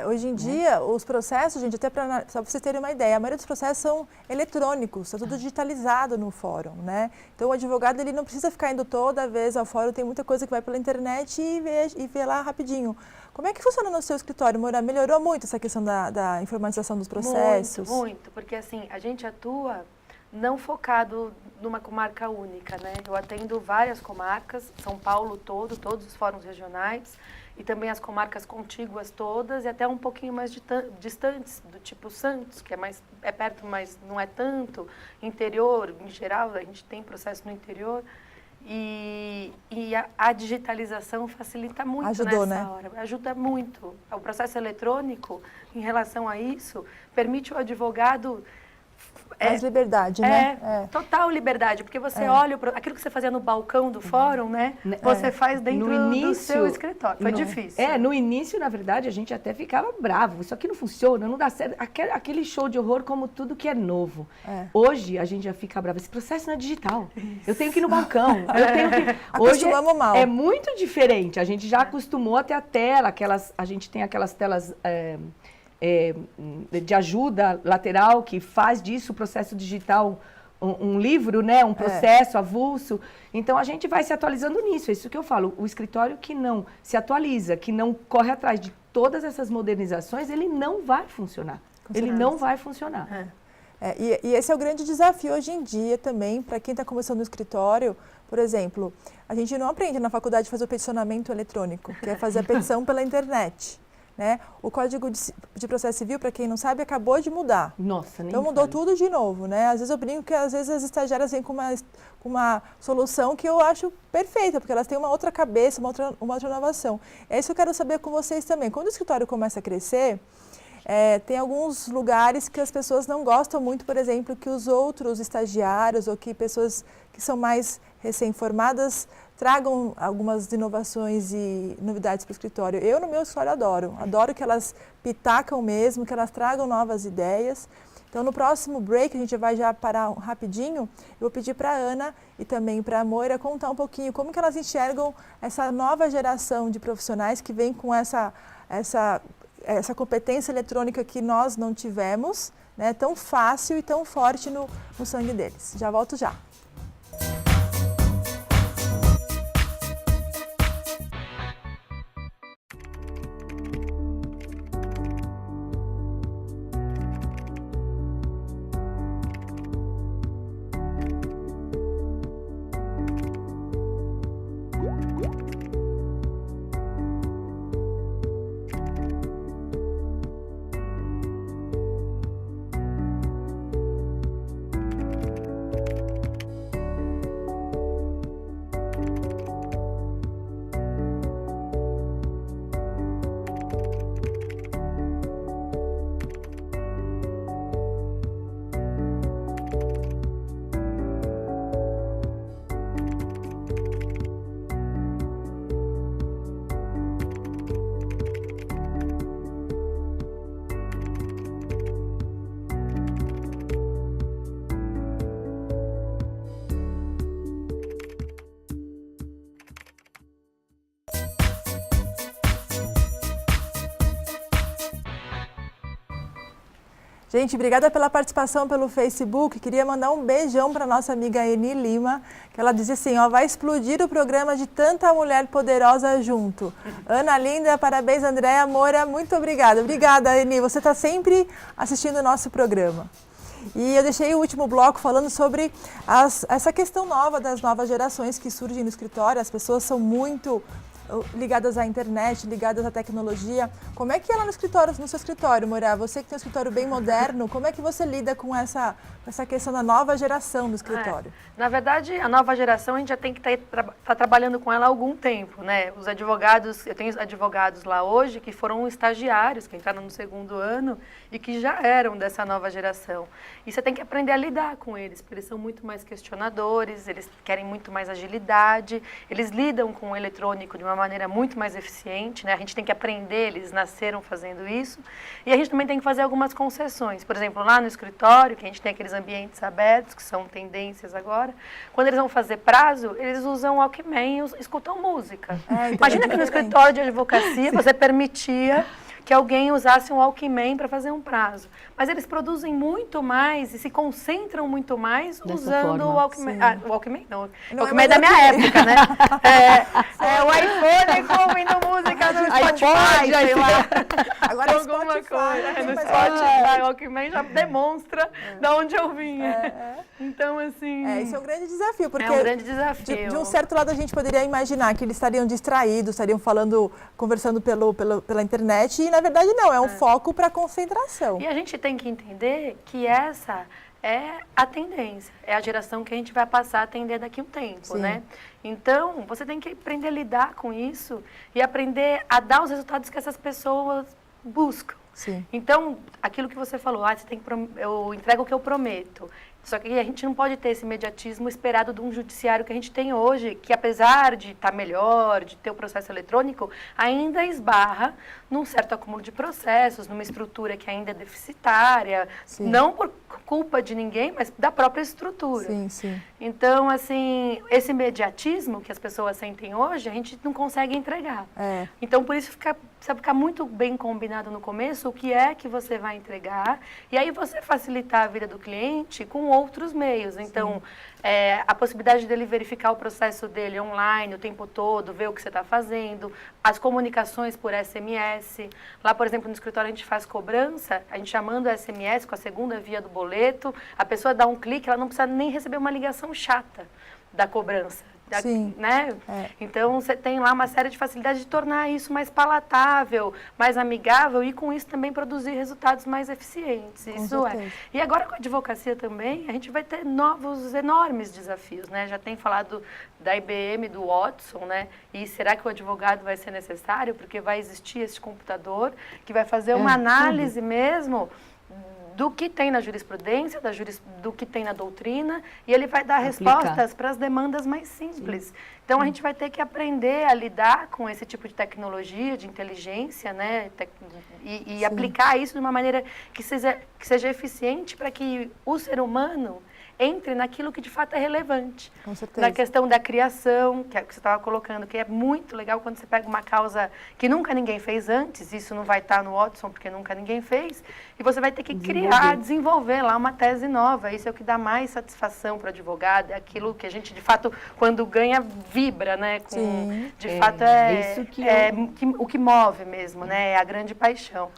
Hoje em dia, os processos, gente, até só para vocês terem uma ideia, a maioria dos processos são eletrônicos, está tudo digitalizado no fórum, né? Então, o advogado ele não precisa ficar indo toda vez ao fórum, tem muita coisa que vai pela internet e vê lá rapidinho. Como é que funciona no seu escritório, Moira? Melhorou muito essa questão da informatização dos processos? Muito, porque assim, a gente atua não focado numa comarca única, né? Eu atendo várias comarcas, São Paulo todo, todos os fóruns regionais, e também as comarcas contíguas todas, e até um pouquinho mais distantes, do tipo Santos, que é perto, mas não é tanto, interior, em geral, a gente tem processo no interior, e a digitalização facilita muito. Ajudou, nessa né? hora, ajuda muito. O processo eletrônico, em relação a isso, permite o advogado... Mais liberdade, né? Total liberdade, porque você olha aquilo que você fazia no balcão do fórum, né? Você faz dentro do seu escritório. Foi difícil. No início, na verdade, a gente até ficava bravo. Isso aqui não funciona, não dá certo. Aquele show de horror como tudo que é novo. Hoje, a gente já fica bravo. Esse processo não é digital. Eu tenho que ir no balcão. Hoje mal. É muito diferente. A gente já acostumou até a tela. A gente tem aquelas telas... de ajuda lateral, que faz disso o processo digital um livro, né? Um processo avulso. Então, a gente vai se atualizando nisso. É isso que eu falo. O escritório que não se atualiza, que não corre atrás de todas essas modernizações, ele não vai funcionar. Ele não vai funcionar. E esse é o grande desafio hoje em dia também, para quem está começando no escritório. Por exemplo, a gente não aprende na faculdade a fazer o peticionamento eletrônico, que é fazer a petição pela internet. Né? O Código de Processo Civil, para quem não sabe, acabou de mudar. Nossa, nem Então mudou fale. tudo de novo, né? Às vezes eu brinco que às vezes as estagiárias vêm com uma solução que eu acho perfeita, porque elas têm uma outra cabeça, uma outra inovação. É isso que eu quero saber com vocês também. Quando o escritório começa a crescer, tem alguns lugares que as pessoas não gostam muito, por exemplo, que os outros estagiários ou que pessoas que são mais recém-formadas tragam algumas inovações e novidades para o escritório. Eu, no meu escritório, adoro que elas pitacam mesmo, que elas tragam novas ideias. Então, no próximo break, a gente vai já parar rapidinho, eu vou pedir para a Ana e também para a Moira contar um pouquinho como que elas enxergam essa nova geração de profissionais que vem com essa competência eletrônica que nós não tivemos, né, tão fácil e tão forte no sangue deles. Já volto já. Gente, obrigada pela participação pelo Facebook. Queria mandar um beijão para nossa amiga Eni Lima, que ela dizia assim, vai explodir o programa de tanta mulher poderosa junto. Ana linda, parabéns, Andréa Moura, muito obrigada. Obrigada, Eni, você está sempre assistindo o nosso programa. E eu deixei o último bloco falando sobre essa questão nova das novas gerações que surgem no escritório. As pessoas são muito ligadas à internet, ligadas à tecnologia. Como é que é lá no seu escritório, Moura? Você que tem um escritório bem moderno, como é que você lida com essa questão da nova geração do escritório? Na verdade, a nova geração a gente já tem que estar trabalhando com ela há algum tempo, né? Os advogados, eu tenho advogados lá hoje que foram estagiários, que entraram no 2º ano e que já eram dessa nova geração. E você tem que aprender a lidar com eles, porque eles são muito mais questionadores, eles querem muito mais agilidade, eles lidam com o eletrônico de uma maneira muito mais eficiente, né? A gente tem que aprender, eles nasceram fazendo isso. E a gente também tem que fazer algumas concessões. Por exemplo, lá no escritório, que a gente tem aqueles ambientes abertos, que são tendências agora, quando eles vão fazer prazo, eles usam Walkman e escutam música. Imagina que no escritório de advocacia você permitia que alguém usasse um Walkman para fazer um prazo. Mas eles produzem muito mais e se concentram muito mais usando o Walkman. O Walkman não. O Walkman é da minha época, né? O iPhone ouvindo música no Spotify, sei lá. Agora é alguma Spotify. coisa. No Spotify, o Walkman já demonstra de onde eu vinha. Então, assim... Isso é um grande desafio, porque é um grande desafio. De um certo lado a gente poderia imaginar que eles estariam distraídos, estariam conversando pela internet e, na verdade, não, é um foco para concentração. E a gente tem que entender que essa é a tendência, é a geração que a gente vai passar a atender daqui a um tempo, né? Então, você tem que aprender a lidar com isso e aprender a dar os resultados que essas pessoas buscam. Sim. Então, aquilo que você falou, eu entrego o que eu prometo. Só que a gente não pode ter esse imediatismo esperado de um judiciário que a gente tem hoje, que apesar de estar melhor, de ter o processo eletrônico, ainda esbarra num certo acúmulo de processos, numa estrutura que ainda é deficitária, não por culpa de ninguém, mas da própria estrutura. Sim. Então, assim, esse imediatismo que as pessoas sentem hoje, a gente não consegue entregar. Então, por isso precisa ficar muito bem combinado no começo o que é que você vai entregar, e aí você facilitar a vida do cliente com outros meios. Então, a possibilidade dele verificar o processo dele online o tempo todo, ver o que você está fazendo, as comunicações por SMS. Lá, por exemplo, no escritório a gente faz cobrança, a gente já manda SMS com a segunda via do boleto, boleto, a pessoa dá um clique, ela não precisa nem receber uma ligação chata da cobrança. Sim. Né? É. Então, você tem lá uma série de facilidades de tornar isso mais palatável, mais amigável e, com isso, também produzir resultados mais eficientes. Com Isso é. certeza. E agora, com a advocacia também, a gente vai ter novos, enormes desafios, né? Já tem falado da IBM, do Watson, né? E será que o advogado vai ser necessário? Porque vai existir esse computador que vai fazer uma análise mesmo do que tem na jurisprudência, do que tem na doutrina, e ele vai dar respostas para as demandas mais simples. Então, a gente vai ter que aprender a lidar com esse tipo de tecnologia, de inteligência, né, e aplicar isso de uma maneira que seja eficiente para que o ser humano entre naquilo que de fato é relevante. Com certeza. Na questão da criação, que é o que você estava colocando, que é muito legal quando você pega uma causa que nunca ninguém fez antes, isso não vai estar no Watson porque nunca ninguém fez, e você vai ter que desenvolver lá uma tese nova. Isso é o que dá mais satisfação para o advogado, é aquilo que a gente, de fato, quando ganha, vibra, né? Sim. De fato, o que move mesmo, né? É a grande paixão.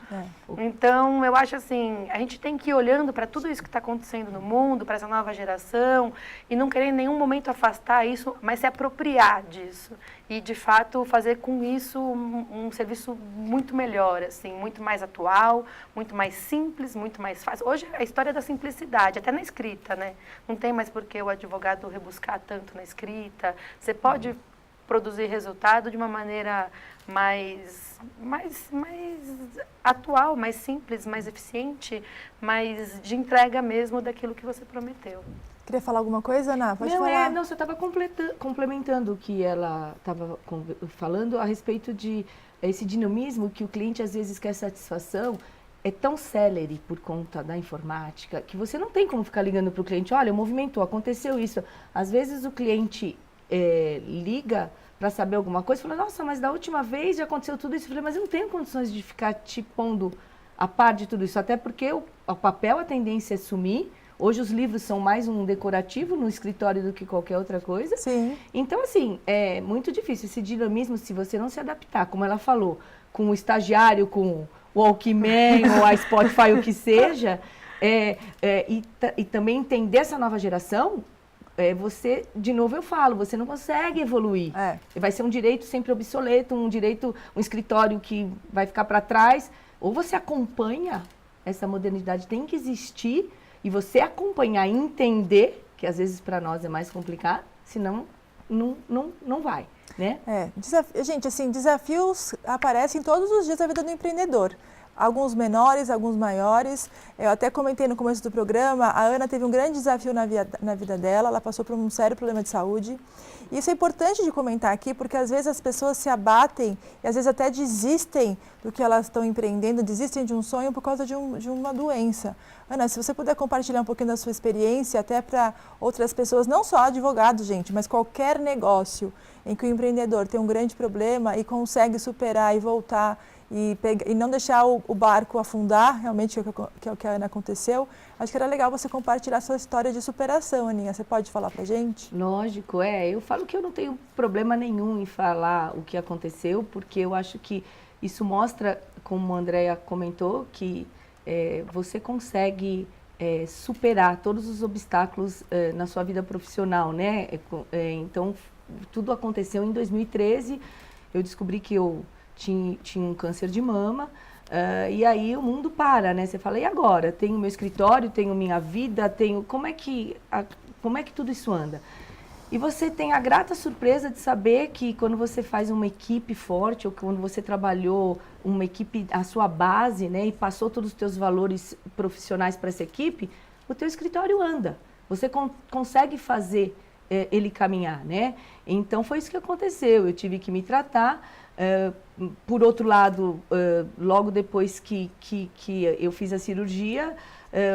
Então, eu acho assim, a gente tem que ir olhando para tudo isso que está acontecendo no mundo, para essa nova geração, e não querer em nenhum momento afastar isso, mas se apropriar disso. E, de fato, fazer com isso um serviço muito melhor, assim, muito mais atual, muito mais simples, muito mais fácil. Hoje, a história da simplicidade, até na escrita, né? Não tem mais por que o advogado rebuscar tanto na escrita. Você pode produzir resultado de uma maneira mais atual, mais simples, mais eficiente, mais de entrega mesmo daquilo que você prometeu. Queria falar alguma coisa, Ana? Pode falar. Não, só estava complementando o que ela estava falando a respeito de esse dinamismo que o cliente às vezes quer satisfação. É tão célere por conta da informática que você não tem como ficar ligando para o cliente, olha, movimentou, aconteceu isso. Às vezes o cliente liga para saber alguma coisa e fala, nossa, mas da última vez já aconteceu tudo isso. Eu falei, mas eu não tenho condições de ficar te pondo a par de tudo isso, até porque o papel, a tendência é sumir. Hoje os livros são mais um decorativo no escritório do que qualquer outra coisa. Sim. Então, assim, é muito difícil esse dinamismo, se você não se adaptar, como ela falou, com o estagiário, com o Walkman ou a Spotify, o que seja, e também entender essa nova geração, você, de novo eu falo, você não consegue evoluir. Vai ser um direito sempre obsoleto, um escritório que vai ficar para trás. Ou você acompanha, essa modernidade tem que existir, e você acompanhar e entender, que às vezes para nós é mais complicado, senão não vai, né? Gente, assim, desafios aparecem todos os dias da vida do empreendedor. Alguns menores, alguns maiores. Eu até comentei no começo do programa, a Ana teve um grande desafio na vida dela, ela passou por um sério problema de saúde. Isso é importante de comentar aqui, porque às vezes as pessoas se abatem e às vezes até desistem do que elas estão empreendendo, desistem de um sonho por causa de uma doença. Ana, se você puder compartilhar um pouquinho da sua experiência, até para outras pessoas, não só advogados, gente, mas qualquer negócio em que o empreendedor tem um grande problema e consegue superar e voltar e não deixar o barco afundar, realmente, que é o que a Ana aconteceu. Acho que era legal você compartilhar a sua história de superação, Aninha. Você pode falar pra gente? Lógico, eu falo que eu não tenho problema nenhum em falar o que aconteceu, porque eu acho que isso mostra, como a Andrea comentou, que você consegue superar todos os obstáculos na sua vida profissional, né? Então, tudo aconteceu em 2013, eu descobri que eu tinha um câncer de mama, e aí o mundo para, né? Você fala, e agora? Tenho meu escritório, tenho minha vida, como é que tudo isso anda? E você tem a grata surpresa de saber que quando você faz uma equipe forte, ou quando você trabalhou uma equipe, a sua base, né, e passou todos os teus valores profissionais para essa equipe, o teu escritório anda. Você consegue fazer ele caminhar, né? Então foi isso que aconteceu. Eu tive que me tratar. Por outro lado, logo depois que eu fiz a cirurgia,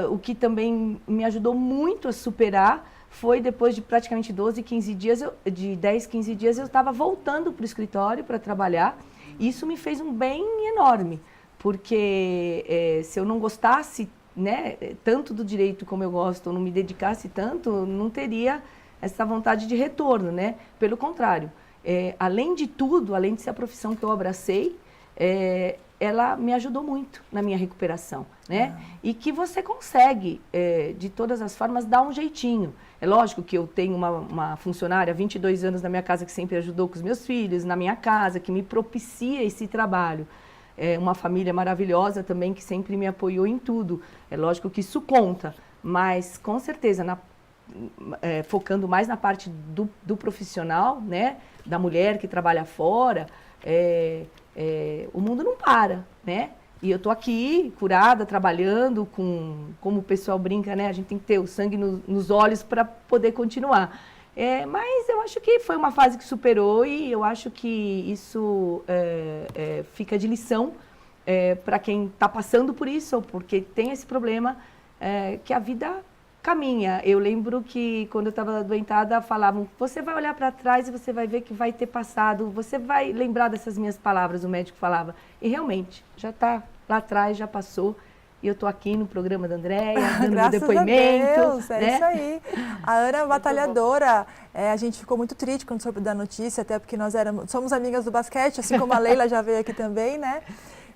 o que também me ajudou muito a superar foi depois de praticamente 10, 15 dias, eu estava voltando para o escritório para trabalhar. Isso me fez um bem enorme, porque se eu não gostasse, né, tanto do direito como eu gosto, ou não me dedicasse tanto, não teria essa vontade de retorno, né? Pelo contrário. Além de tudo, além de ser a profissão que eu abracei, ela me ajudou muito na minha recuperação, né? E que você consegue, de todas as formas, dar um jeitinho. É lógico que eu tenho uma funcionária há 22 anos na minha casa que sempre ajudou com os meus filhos, na minha casa, que me propicia esse trabalho. É uma família maravilhosa também que sempre me apoiou em tudo. É lógico que isso conta, mas com certeza, focando mais na parte do profissional, né? Da mulher que trabalha fora, o mundo não para, né? E eu tô aqui, curada, trabalhando como o pessoal brinca, né? A gente tem que ter o sangue nos olhos para poder continuar. Mas eu acho que foi uma fase que superou e eu acho que isso fica de lição para quem está passando por isso ou porque tem esse problema, que a vida caminha. Eu lembro que quando eu estava adoentada falavam, você vai olhar para trás e você vai ver que vai ter passado, você vai lembrar dessas minhas palavras, o médico falava. E realmente, já está lá atrás, já passou. E eu estou aqui no programa da Andréia, dando meu depoimento. Graças a Deus, né? Isso aí. A Ana é batalhadora. A gente ficou muito triste quando soube da notícia, até porque nós somos amigas do basquete, assim como a Leila já veio aqui também, né?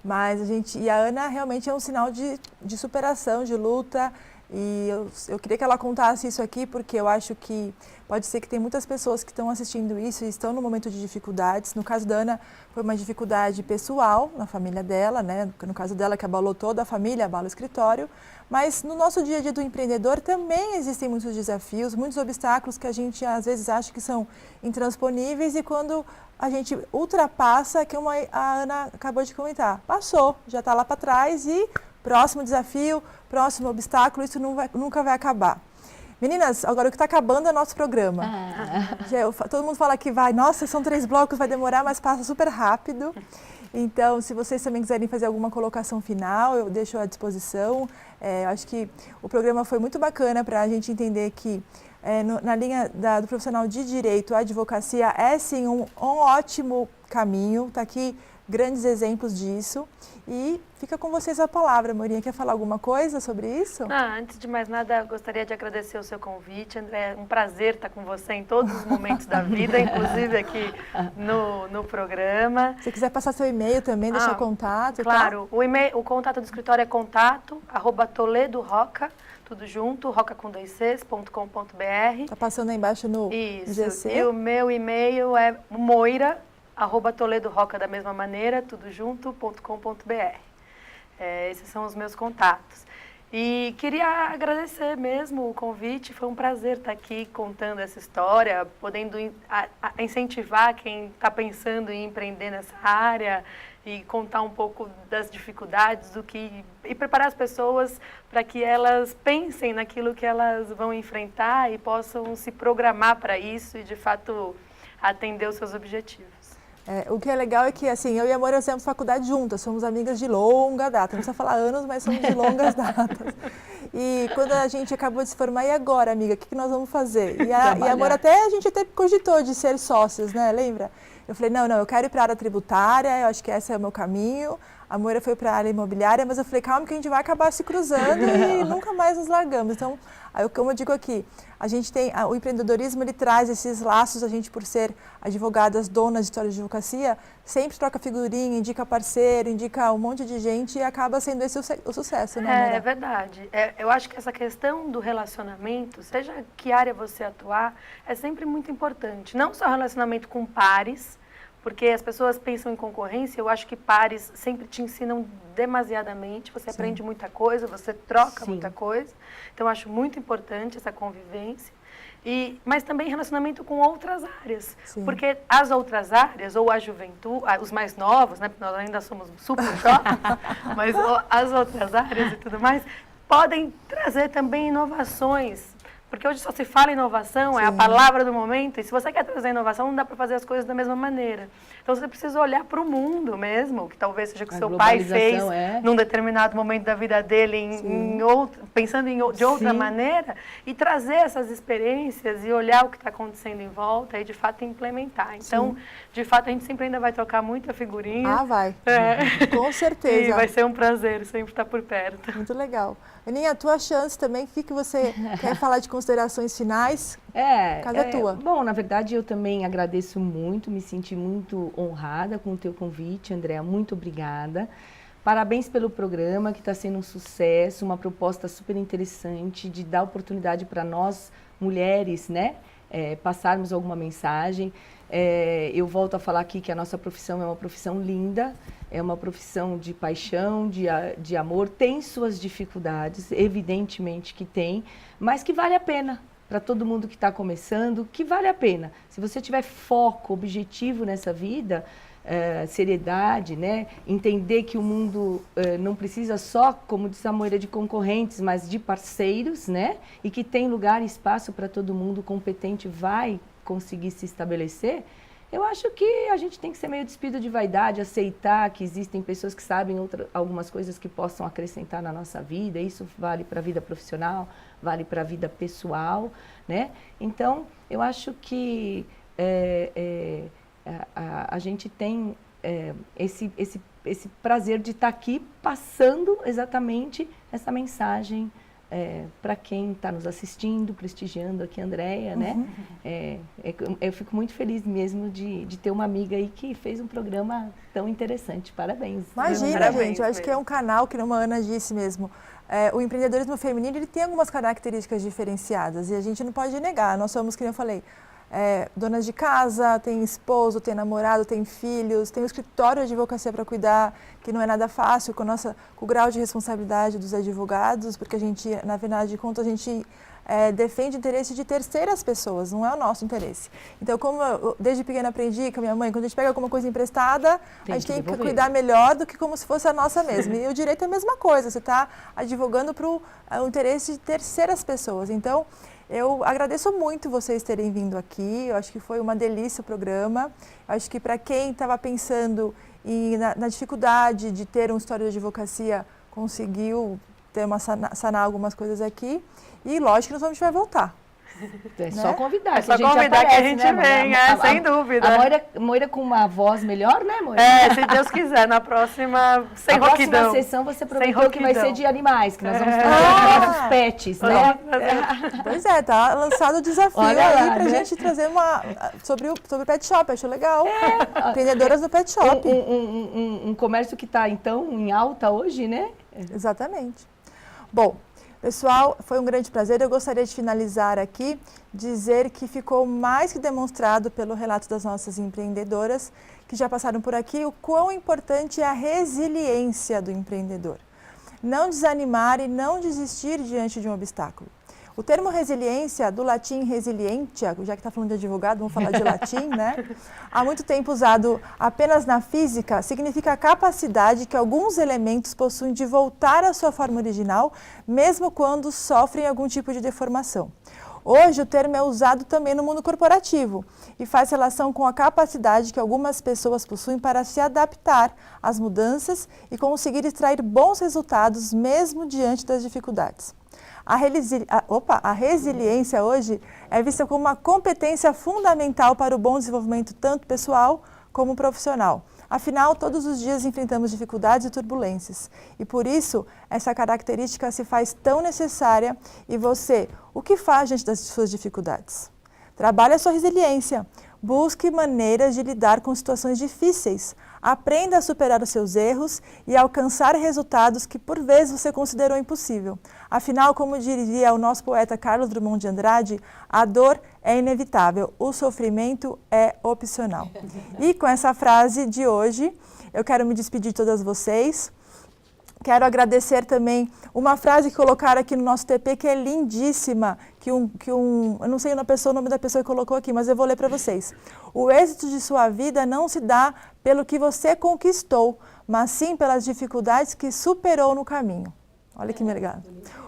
Mas e a Ana realmente é um sinal de superação, de luta. E eu queria que ela contasse isso aqui, porque eu acho que pode ser que tem muitas pessoas que estão assistindo isso e estão no momento de dificuldades. No caso da Ana, foi uma dificuldade pessoal na família dela, né? No caso dela, que abalou toda a família, abala o escritório. Mas no nosso dia a dia do empreendedor também existem muitos desafios, muitos obstáculos que a gente às vezes acha que são intransponíveis e quando a gente ultrapassa, que a Ana acabou de comentar, passou, já está lá para trás e próximo desafio, próximo obstáculo, isso nunca vai acabar. Meninas, agora o que está acabando é nosso programa. Todo mundo fala que nossa, são 3 blocos, vai demorar, mas passa super rápido. Então, se vocês também quiserem fazer alguma colocação final, eu deixo à disposição. Eu acho que o programa foi muito bacana para a gente entender que na linha do profissional de direito, a advocacia é sim um ótimo caminho. Está aqui grandes exemplos disso. E fica com vocês a palavra. Morinha, quer falar alguma coisa sobre isso? Antes de mais nada, eu gostaria de agradecer o seu convite, André. É um prazer estar com você em todos os momentos da vida, inclusive aqui no programa. Se quiser passar seu e-mail também, deixar o contato. Claro, tá? O contato do escritório é contato@toledoroca, tudo junto, roca.com.br. Tá passando aí embaixo no GC. E o meu e-mail é moira@toledoroca da mesma maneira, tudo junto.com.br. Esses são os meus contatos. E queria agradecer mesmo o convite, foi um prazer estar aqui contando essa história, podendo incentivar quem está pensando em empreender nessa área e contar um pouco das dificuldades e preparar as pessoas para que elas pensem naquilo que elas vão enfrentar e possam se programar para isso e, de fato, atender os seus objetivos. O que é legal é que, assim, eu e a Moira fizemos faculdade juntas, somos amigas de longa data, não precisa falar anos, mas somos de longas datas. E quando a gente acabou de se formar, e agora, amiga, o que nós vamos fazer? E a Moira a gente até cogitou de ser sócios, né, lembra? Eu falei, não, eu quero ir para a área tributária, eu acho que esse é o meu caminho. A Moira foi para a área imobiliária, mas eu falei, calma que a gente vai acabar se cruzando e nunca mais nos largamos. Então, como eu digo aqui, a gente tem, o empreendedorismo, ele traz esses laços, a gente por ser advogadas, donas de história de advocacia, sempre troca figurinha, indica parceiro, indica um monte de gente e acaba sendo esse o sucesso, né, Moira? É verdade. Eu acho que essa questão do relacionamento, seja que área você atuar, é sempre muito importante. Não só relacionamento com pares, porque as pessoas pensam em concorrência, eu acho que pares sempre te ensinam demasiadamente, você aprende muita coisa, você troca muita coisa, então eu acho muito importante essa convivência, mas também relacionamento com outras áreas, porque as outras áreas, ou a juventude, os mais novos, né, porque nós ainda somos super jovens, mas as outras áreas e tudo mais, podem trazer também inovações. Porque hoje só se fala inovação, é a palavra do momento, e se você quer trazer inovação, não dá para fazer as coisas da mesma maneira. Então, você precisa olhar para o mundo mesmo, que talvez seja o que seu pai fez num determinado momento da vida dele, pensando de outra maneira, e trazer essas experiências e olhar o que está acontecendo em volta e, de fato, implementar. Então, de fato, a gente sempre ainda vai trocar muita figurinha. Vai. Com certeza. E vai ser um prazer sempre estar por perto. Muito legal. Aninha, a tua chance também, o que você quer falar de considerações finais, a casa é tua. Bom, na verdade, eu também agradeço muito, me senti muito honrada com o teu convite, Andréa, muito obrigada. Parabéns pelo programa, que está sendo um sucesso, uma proposta super interessante de dar oportunidade para nós, mulheres, né, passarmos alguma mensagem. Eu volto a falar aqui que a nossa profissão é uma profissão linda, é uma profissão de paixão, de amor, tem suas dificuldades, evidentemente que tem, mas que vale a pena para todo mundo que está começando, que vale a pena. Se você tiver foco, objetivo nessa vida, seriedade, né? Entender que o mundo não precisa só, como diz a Moira, de concorrentes, mas de parceiros, né? E que tem lugar e espaço para todo mundo competente vai conseguir se estabelecer. Eu acho que a gente tem que ser meio despido de vaidade, aceitar que existem pessoas que sabem algumas coisas que possam acrescentar na nossa vida. Isso vale para a vida profissional, vale para a vida pessoal, né? Então, eu acho que a gente tem esse prazer de estar aqui passando exatamente essa mensagem para quem está nos assistindo, prestigiando aqui a Andréa, né? Eu fico muito feliz mesmo de ter uma amiga aí que fez um programa tão interessante. Parabéns. Imagina, Parabéns, gente, eu acho que é um canal que, como a Ana disse mesmo, o empreendedorismo feminino ele tem algumas características diferenciadas e a gente não pode negar. Nós somos, como eu falei, donas de casa, tem esposo, tem namorado, tem filhos, tem um escritório de advocacia para cuidar, que não é nada fácil com o grau de responsabilidade dos advogados, porque a gente, na verdade de contas, a gente defende o interesse de terceiras pessoas, não é o nosso interesse. Então, como eu desde pequena aprendi com a minha mãe, quando a gente pega alguma coisa emprestada, a gente tem que cuidar melhor do que como se fosse a nossa mesma. E o direito é a mesma coisa, você está advogando para o interesse de terceiras pessoas. Então, eu agradeço muito vocês terem vindo aqui, eu acho que foi uma delícia o programa. Eu acho que para quem estava pensando na dificuldade de ter um história de advocacia, conseguiu sanar algumas coisas aqui. E lógico que a gente vai voltar. É só convidar, é só convidar que a gente vem, sem dúvida. A Moira com uma voz melhor, né, Moira? Se Deus quiser, na próxima, sem roquidão. Na próxima sessão você prometeu que vai ser de animais, que nós vamos fazer nossos pets, né? Pois tá lançado o desafio aí pra gente trazer sobre o pet shop, acho legal. Empreendedoras do pet shop. Um comércio que está, então, em alta hoje, né? Exatamente. Bom, pessoal, foi um grande prazer. Eu gostaria de finalizar aqui, dizer que ficou mais que demonstrado pelo relato das nossas empreendedoras que já passaram por aqui o quão importante é a resiliência do empreendedor. Não desanimar e não desistir diante de um obstáculo. O termo resiliência, do latim resilientia, já que está falando de advogado, vamos falar de latim, né? Há muito tempo usado apenas na física, significa a capacidade que alguns elementos possuem de voltar à sua forma original, mesmo quando sofrem algum tipo de deformação. Hoje, o termo é usado também no mundo corporativo e faz relação com a capacidade que algumas pessoas possuem para se adaptar às mudanças e conseguir extrair bons resultados mesmo diante das dificuldades. A resiliência hoje é vista como uma competência fundamental para o bom desenvolvimento tanto pessoal como profissional. Afinal, todos os dias enfrentamos dificuldades e turbulências. E por isso, essa característica se faz tão necessária. E você, o que faz diante das suas dificuldades? Trabalhe a sua resiliência. Busque maneiras de lidar com situações difíceis. Aprenda a superar os seus erros e alcançar resultados que, por vezes, você considerou impossível. Afinal, como diria o nosso poeta Carlos Drummond de Andrade, a dor é inevitável, o sofrimento é opcional. E com essa frase de hoje, eu quero me despedir de todas vocês. Quero agradecer também uma frase que colocaram aqui no nosso TP, que é lindíssima, eu não sei o nome da pessoa que colocou aqui, mas eu vou ler para vocês. O êxito de sua vida não se dá pelo que você conquistou, mas sim pelas dificuldades que superou no caminho. Olha que legal.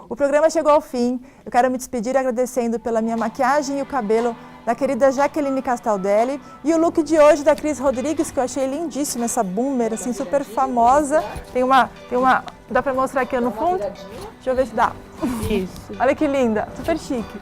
O programa chegou ao fim. Eu quero me despedir agradecendo pela minha maquiagem e o cabelo da querida Jaqueline Castaldelli e o look de hoje da Cris Rodrigues, que eu achei lindíssimo, essa boomer, assim, super famosa. Tem uma, dá para mostrar aqui no fundo? Deixa eu ver se dá. Isso. Olha que linda, super chique.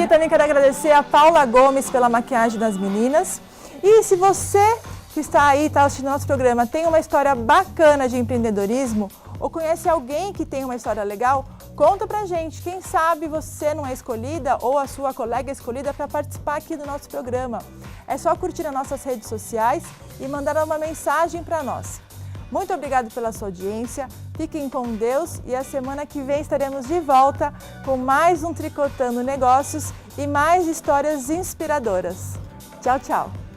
E também quero agradecer a Paula Gomes pela maquiagem das meninas. E se você que está aí, está assistindo nosso programa, tem uma história bacana de empreendedorismo ou conhece alguém que tem uma história legal, Conta pra gente, quem sabe você não é escolhida ou a sua colega é escolhida para participar aqui do nosso programa. É só curtir as nossas redes sociais e mandar uma mensagem para nós. Muito obrigado pela sua audiência, fiquem com Deus e a semana que vem estaremos de volta com mais um Tricotando Negócios e mais histórias inspiradoras. Tchau, tchau!